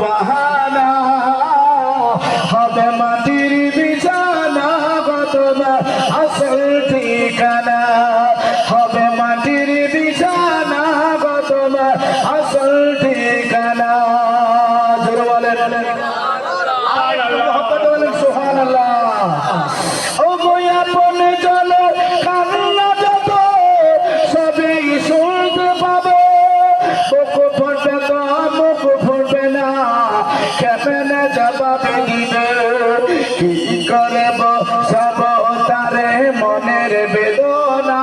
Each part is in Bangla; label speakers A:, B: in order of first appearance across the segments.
A: বাহানা হবে মাটির বিছানা গো তোমার আসল ঠিকানা হবে মাটির বিছানা গো তোমার আসল ঠিকানা জোরে বলেন আর মোহাম্মদ বলেন সুবহানাল্লাহ ও গোয়া বনে চলো কান্না যত সবই শুনতে পাবো মুখ ফুটবে তো মুখ ফুটবে না কেমনে জবাবে দিবে কি করে বসাব তারে মনের বেদনা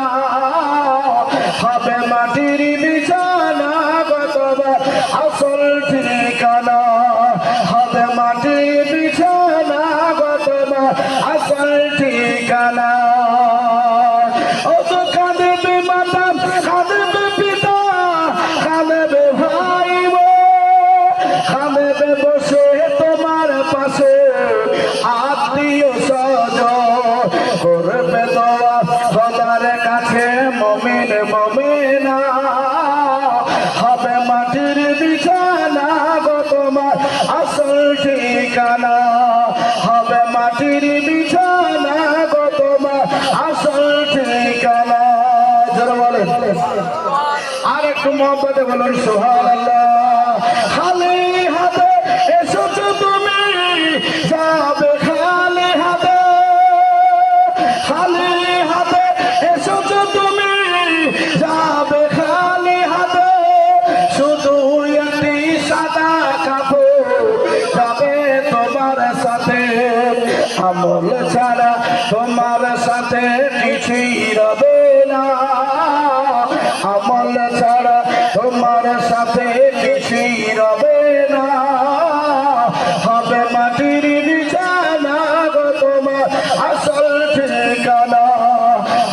A: হবে মাটির বিছানা গো তোমার আসল ঠিকানা হবে মাটির বিছানা গো তোমার আসল ঠিকানা ও তো কাঁদবে মাতা কাঁদবে পিতা কাঁদবে ভাই কাঁদবে বসে তোমার পাশে আত্মীয় স্বজন করবে দোয়া খোদার কাছে মুমিন মুমিনা হবে মাটির বিছানা গো তোমার আসল ঠিকানা হবে মাটির বিছানা গো তোমার আসল ঠিকানা জোরে বলেন আর একটু মহব্বতে বলুন সুবহানাল্লাহ খালি হাতে এসেছো তুমি যাবে খালি হাতে খালি হাতে এসেছো তুমি যাবে খালি হাতে শুধু একটি সাদা কাপড় যাবে তোমার সাথে আমল ছাড়া তোমার সাথে কিছুই রবে না আমল ছাড়া তোমার সাথে কিছুই রবে না হবে মাটির বিছানা গো তোমার আসল ঠিকানা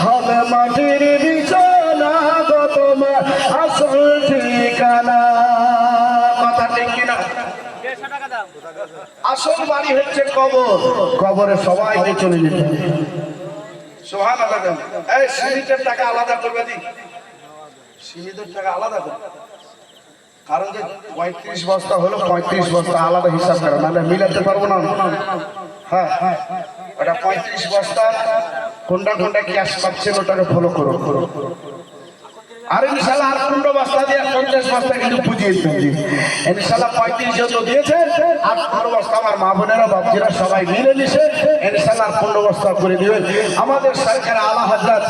A: হবে মাটির বিছানা গো তোমার আসল ঠিকানা কথা ঠিক কিনা আসল বাড়ি হচ্ছে কবর কবরে সবাই চলে যেতে সুবহানাল্লাহ এই সিমিটের টাকা আলাদা করবে দি সিমিটের টাকা আলাদা করবে কারণ যে ৩৫ বস্তা হলো ৩৫ বস্তা আলাদা হিসাব করে নাহলে মিলাতে পারবো না হ্যাঁ ওটা ৩৫ বস্তা কোনটা কোনটা ক্যাশ পাচ্ছেন ওটাকে ফলো করো আর ইনশাআল্লাহ আর 15 বস্তা দিয়ে 50 বস্তা কিন্তু বুঝিয়ে দিচ্ছি ইনশাআল্লাহ 35 যত দিয়েছে আর 15 বস্তা আমার মা বোনেরা বাপজিরা সবাই মিলে নিছে ইনশাআল্লাহ 15 বস্তা করে দিবেন আমাদের সরকার আলা হযরত